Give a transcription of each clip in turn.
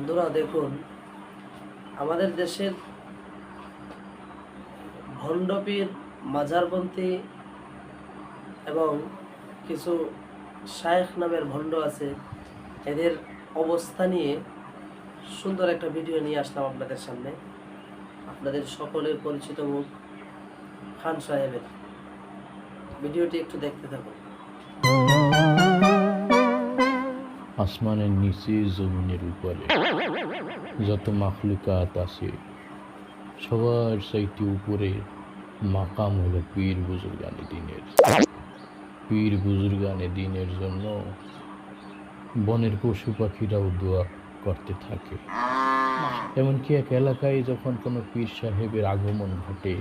বন্ধুরা দেখুন, আমাদের দেশের ভণ্ডপীর, মাজারপন্থী এবং কিছু শায়েখ নামের ভণ্ড আছে, এদের অবস্থা নিয়ে সুন্দর একটা ভিডিও নিয়ে আসলাম আপনাদের সামনে। আপনাদের সকলের পরিচিত মুখ খান সাহেবের ভিডিওটি একটু দেখতে থাকুন। আসমানের নিচে, জমিনের উপরে যত মাখলুকাত আছে, সবার চাইতে উপরে মাকাম হলো পীর বুজুর্গানে দিনের। পীর বুজুর্গানে দিনের জন্য বনের পশু পাখিরাও দোয়া করতে থাকে। এমনকি এক এলাকায় যখন কোনো পীর সাহেবের আগমন ঘটে,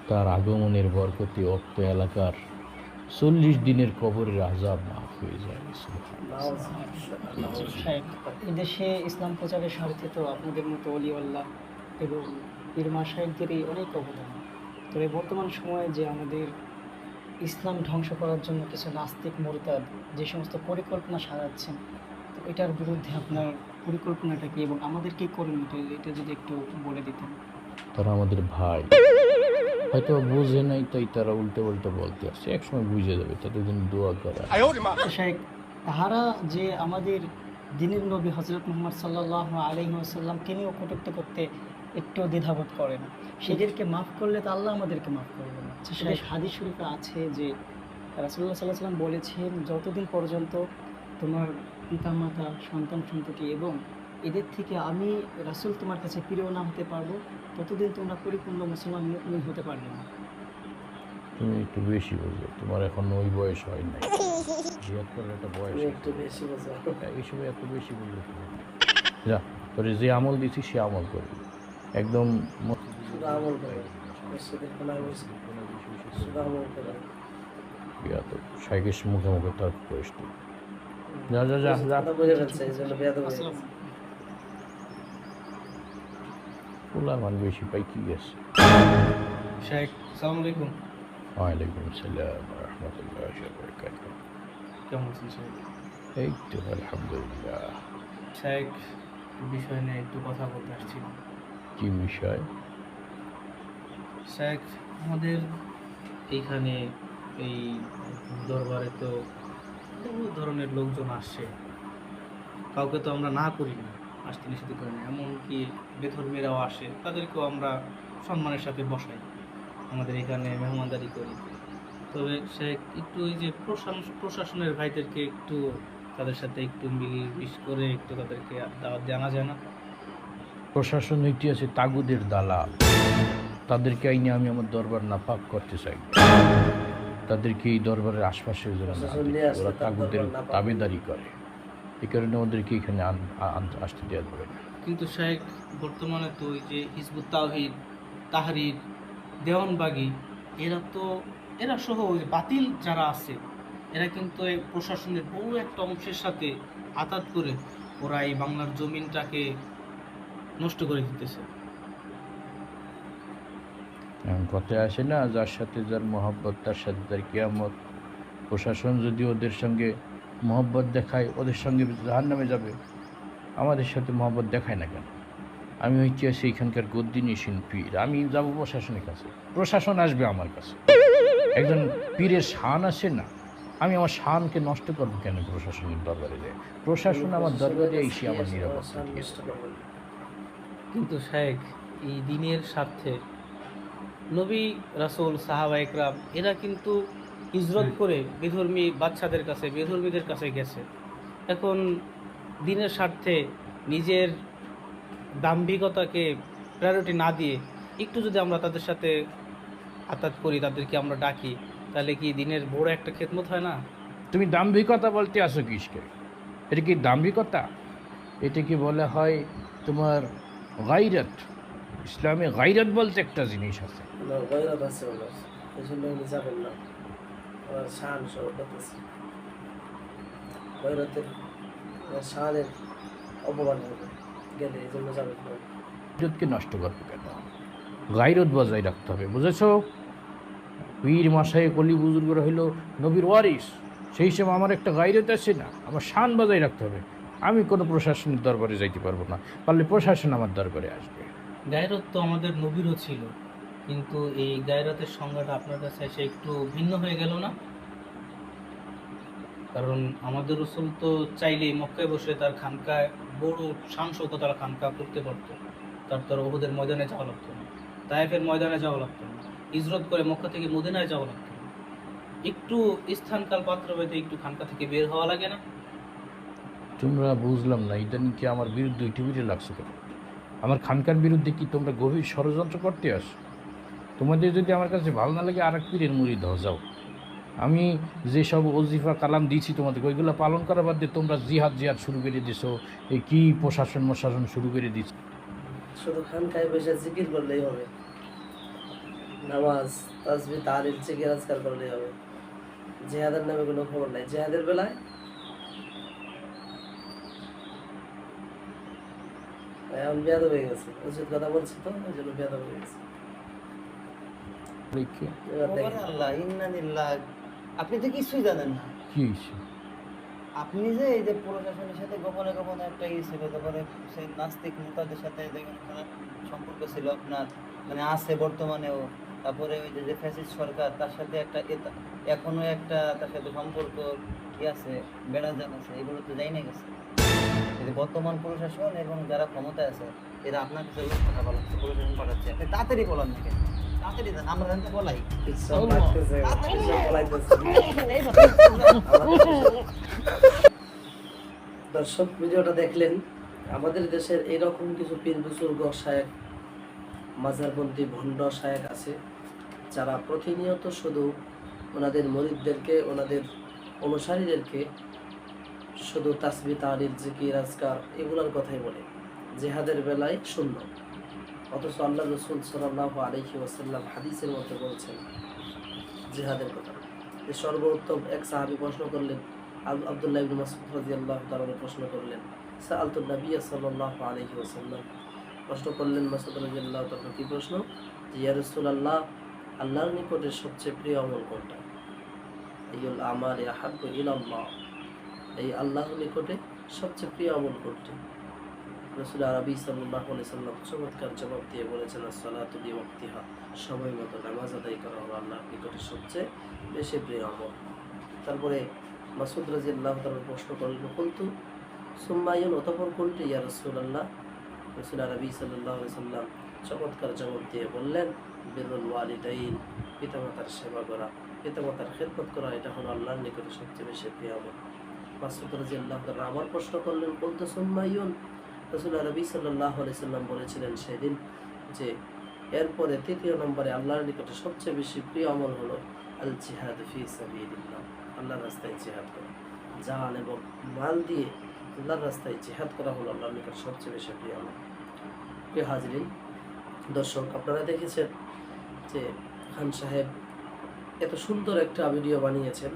তার আগমনের বরকতে অক্ত এলাকার 40 দিনের কবরের আযাব মাফ হয়ে যায়। এদেশে ইসলাম প্রচারের স্বার্থে তো আপনাদের মতো অলিওয়াল্লাহ এবং পীর মাশায়েখদেরই অনেক অবদান। তবে বর্তমান সময়ে যে আমাদের ইসলাম ধ্বংস করার জন্য কিছু নাস্তিক মুরতাদ যে সমস্ত পরিকল্পনা সাজাচ্ছেন, তো এটার বিরুদ্ধে আপনার পরিকল্পনাটা কি এবং আমাদের কি করণীয়, এটা যদি একটু বলে দিতেন। তারা আমাদের ভাই, হয়তো বোঝে নাই তাই তারা উল্টো উল্টো বলতে আসছে, একসময় বুঝে যাবে, তাদের জন্য দোয়া করা। শায়েখ, তাহারা যে আমাদের দিনের নবী হযরত মুহাম্মদ সাল্লাল্লাহু আলাইহি ওয়াসাল্লাম তিনিও কটূক্তি করতে একটু দ্বিধাবোধ করে না, সেদেরকে মাফ করলে তো আল্লাহ আমাদেরকে মাফ করবে না। শায়েখ, হাদিস শরীফে আছে যে রাসূলুল্লাহ সাল্লাল্লাহু আলাইহি ওয়াসাল্লাম বলেছেন, যতদিন পর্যন্ত তোমার পিতামাতা, সন্তান সন্ততি এবং এদের থেকে আমি রাসূল তোমার কাছে প্রিয় না হতে পারবো, ততদিন তোমরা পরিপূর্ণ মুসলমান মুমিন হতে পারবে না। তুমি একটু বেশি বোঝো, তোমার এখন ওই বয়স হয় নাই, ৭২ একটা বয়স, একটু বেশি বোঝা, এই সময় এত বেশি বললে যা তোর যে আমল দিছি সে আমল করবি, একদম শুধু আমল করে, শুধু আমল করে। সাইকের মুখে মুখে তর্ক করিস তুই। যা যা যা যা, কথা বুঝে যাচ্ছে, এই জন্য বেয়াদব হয়ে গেছে। ওলা মান বেশি পাই কি গেছে। শায়েখ, আসসালামু আলাইকুম। ওয়ালাইকুম আসসালাম ওয়া রাহমাতুল্লাহি ওয়া বারাকাতুহু। কেমন আছেন শায়েখ? এই তো আলহামদুলিল্লাহ। শায়েখ, বিষয় নিয়ে একটু কথা বলতে আসছিলাম। কি বিষয়? শায়েখ, আমাদের এইখানে এই দরবারে তো বহু ধরনের লোকজন আসছে, কাউকে তো আমরা না করি না, আসতে নিষেধ করি না, এমনকি বেধর্মীরাও আসে, তাদেরকেও আমরা সম্মানের সাথে বসাই, আমাদের এখানে মেহমানদারি করি। তবে শায়েখ, একটু ওই যে প্রশাসনের ভাইদেরকে একটু তাদের সাথে একটু মিলিশ করে একটু তাদেরকে দাওয়াত জানা যায় না? প্রশাসন হইতে আছে তাগুদের দালাল, তাদেরকে আইনে আমি আমার দরবার নাপাক করতে চাই, তাদেরকে এই দরবারের আশপাশে ওরা তাগুদের তাবেদারি করে, এই কারণে ওদেরকে এখানে আসতে দেওয়া যাবে না। কিন্তু শায়েখ, বর্তমানে তো ওই যে হিজবুত তাওহীদ, তাহরির, দেওয়ানবাগী, এরা সহ ওই যে বাতিল যারা আছে, এরা কিন্তু এই প্রশাসনের বহু একটা অংশের সাথে আতাত করে ওরা এই বাংলার জমিনটাকে নষ্ট করে দিতেছে। এমন কথায় আসে না, যার সাথে যার মহব্বত তার সাথে তার কিয়ামত। প্রশাসন যদি ওদের সঙ্গে মহব্বত দেখায়, ওদের সঙ্গে জাহান্নামে যাবে, আমাদের সাথে মহব্বত দেখায় না কেন? আমি হচ্ছে সেইখানকার গদ্দিনীশীন পীর, আমি যাব প্রশাসনের কাছে, প্রশাসন আসবে আমার কাছে। একজন পীরের শান আসে না, আমি আমার শানকে নষ্ট করবো কেন প্রশাসনের দরবারে যায়? প্রশাসন আমার দরবারে এসে আমার নিরাপত্তা দিয়েছে। কিন্তু শায়েখ, এই দিনের স্বার্থে নবী রাসূল, সাহাবা একরাম এরা কিন্তু হিজরত করে বেধর্মী বাচ্চাদের কাছে, বেধর্মীদের কাছে গেছে। এখন দিনের স্বার্থে নিজের দাম্ভিকতাকে প্রায়োরিটি না দিয়ে একটু যদি আমরা তাদের সাথে আতাত করি, তাদেরকে আমরা ডাকি, তাহলে কি দিনের বড় একটা খেদমত হয় না? তুমি দাম্ভিকতা বলতে আসো কিসকে? এটা কি দাম্ভিকতা? এটা কি বলা হয় তোমার গায়রাত? ইসলামে গায়রাত বলতে একটা জিনিস আছে। গয়রত আছে ওনার, এই জন্য উনি যাবেন না, ওনার শান শওকত আছে, গয়রতের শানের অপমান হবে গেলে, এই জন্য যাবেন না। গায়রতকে নষ্ট করবে কেন? গায়রত বজায় রাখতে হবে, বুঝেছো? পীর মাশায়েখ অলি বুজুর্গরা হইল নবীর ওয়ারিস, সেই হিসেবে আমার একটা গায়রত আছে না, আমার শান বজায় রাখতে হবে। আমি কোনো প্রশাসনের দরবারে যাইতে পারবো না, পারলে প্রশাসন আমার দরবারে আসবে। গায়রত তো আমাদের নবীরও ছিল, কিন্তু এই গায়রতের সংজ্ঞাটা আপনার কাছে এসে একটু ভিন্ন হয়ে গেল না? কারণ আমাদের রসুল তো চাইলেই মক্কায় বসে তার খানকায় বড় শান-শৌকতার খানকা করতে পারতো, তার ওহুদের ময়দানে যাওয়া লাগতো না, তায়েফের ময়দানে যাওয়া লাগতো না, হিজরত করে মক্কা থেকে মদিনায় যাওয়া লাগতো না। একটু স্থানকাল পাত্র পেতে একটু খানকা থেকে বের হওয়া লাগে না? তোমরা বুঝলাম না, ইদানিং কি আমার বিরুদ্ধে টিভিতে লাগছে কেন? আমার খানকার বিরুদ্ধে কি তোমরা গভীর ষড়যন্ত্র করতে আসো? তোমাদের যদি আমার কাছে ভালো না লাগে আর এক পীরের মুরিদ হও, যাও। আমি যেসব ওজিফা কালাম দিয়েছি তোমাদেরকে, ওইগুলো পালন করার বাদ দিয়ে তোমরা জিহাদ শুরু করে দিছো, এই কি প্রশাসন শুরু করে দিচ্ছ। শুধু খানকায় বসে জিকির করলেই হবে, নামাজ তাসবিহ তাহলিল জিকির আজকার করলেই হবে, জিহাদের নামে কোনো খবর নাই। জিহাদের বেলায় এখন বেয়াদব হয়ে গেছে, উচিত কথা বলছি তো, ওই জন্য বেয়াদব হয়ে গেছে। এবার দেখেন, আল্লাহ ইন্নালিল্লাহ, আপনি তো কিছুই জানেন না। কি হয়েছে? আপনি যে এই যে প্রশাসনের সাথে গোপনে গোপনে একটা ছিল, তারপরে সেই নাস্তিক নেতাদের সাথে যেখানে খারাপ সম্পর্ক ছিল আপনার, মানে আছে বর্তমানেও, তারপরে ওই যে ফ্যাসিস্ট সরকার তার সাথে একটা এখনো একটা তার সাথে সম্পর্ক কি আছে, বেড়াজাল আছে, এগুলো তো যাই না গেছে। এই যে বর্তমান প্রশাসন এবং যারা ক্ষমতায় আছে এরা আপনার কাছে লোক কথা বলাচ্ছে, প্রশাসন পাঠাচ্ছে, আপনি তাড়াতাড়ি বলান নাকি? তাড়াতাড়ি দেন, আমরা জানতে বলাই। ইসলাম লাগতেছে, ইসলাম বলাইতেছে। দর্শক, ভিডিওটা দেখলেন, আমাদের দেশের এইরকম কিছু পীর বুজুর্গ শায়েখ, মাজারপন্থী ভণ্ড শায়েখ আছে, যারা প্রতিনিয়ত শুধু ওনাদের মুরিদদেরকে, ওনাদের অনুসারীদেরকে শুধু তাসবিহ তাহলিল জিকির আজকার এগুলোর কথাই বলে, জিহাদের বেলায় শূন্য। অথচ আল্লাহ রসুল সাল্লাল্লাহু আলাইহি ওয়াসাল্লাম হাদিসের মধ্যে বলছেন জিহাদের কথা। যে সর্বোত্তম এক সাহাবী প্রশ্ন করলেন, আব্দুল্লাহ ইবনে মাসউদ রাদিয়াল্লাহু তাআলা প্রশ্ন করলেন, সাআলতুন নবী সাল্লাল্লাহু আলাইহি ওয়াসাল্লাম, প্রশ্ন করলেন মাসউদ রাদিয়াল্লাহু তাআলা, কি প্রশ্ন? যে ইয়া রাসূলুল্লাহ, আল্লাহর নিকটে সবচেয়ে প্রিয় আমল কোনটা? আইয়ুল আমালি আহাব্বু ইলাল্লাহ, এই আল্লাহর নিকটে সবচেয়ে প্রিয় আমল কোনটি? রাসূল আরবী সাল্লাল্লাহু আলাইহি সাল্লাম চমৎকার জবাব দিয়ে বলেছেন, as-সালাতু বিওয়াক্তিহা, সময় মতো নামাজ আদায় করা হলো আল্লাহর নিকটে সবচেয়ে বেশি প্রিয় আমল। তারপরে মাসউদ রাদিয়াল্লাহু তাআলা প্রশ্ন করলেন, কুলতু সুম্মা আইয়ুন, অতঃপর কোনটি ইয়া রাসূলুল্লাহ? রাসূল আরবী সাল্লাল্লাহু আলাইহি সাল্লাম চমৎকার জবাব দিয়ে বললেন, বিররুল ওয়ালিদাইন, পিতামাতার সেবা করা, পিতামাতার খেদমত করা, এটা হলো আল্লাহর নিকটে সবচেয়ে বেশি প্রিয় আমল। মাসউদ রাদিয়াল্লাহু তাআলা আবার প্রশ্ন করলেন, কুলতু সুম্মা আইয়ুন? রাসূল আরবী সাল্লাল্লাহু আলাইহি সাল্লাম বলেছিলেন সেদিন যে এরপরে তৃতীয় নম্বরে আল্লাহর নিকটে সবচেয়ে বেশি প্রিয় আমল হলো আল জিহাদ ফি সাবিলিল্লাহ, আল্লাহর রাস্তায় জিহাদ করা, জান এবং মাল দিয়ে আল্লাহর রাস্তায় জিহাদ করা হলো আল্লাহর নিকটে সবচেয়ে বেশি প্রিয় আমল। প্রিয় হাজরিন, দর্শক, আপনারা দেখেছেন যে খান সাহেব এত সুন্দর একটা ভিডিও বানিয়েছেন,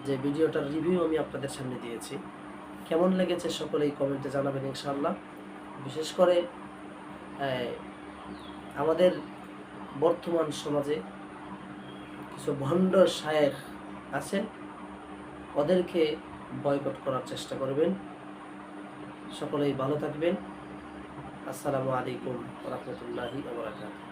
যে ভিডিওটার রিভিউ আমি আপনাদের সামনে দিয়েছি। কেমন লেগেছে সকলেই কমেন্টে জানাবেন ইনশাআল্লাহ। বিশেষ করে আমাদের বর্তমান সমাজে কিছু ভণ্ড শায়েখ আছে, ওদেরকে বয়কট করার চেষ্টা করবেন। সকলেই ভালো থাকবেন। আসসালামু আলাইকুম ওয়া রাহমাতুল্লাহি ওয়া বারাকাতুহু।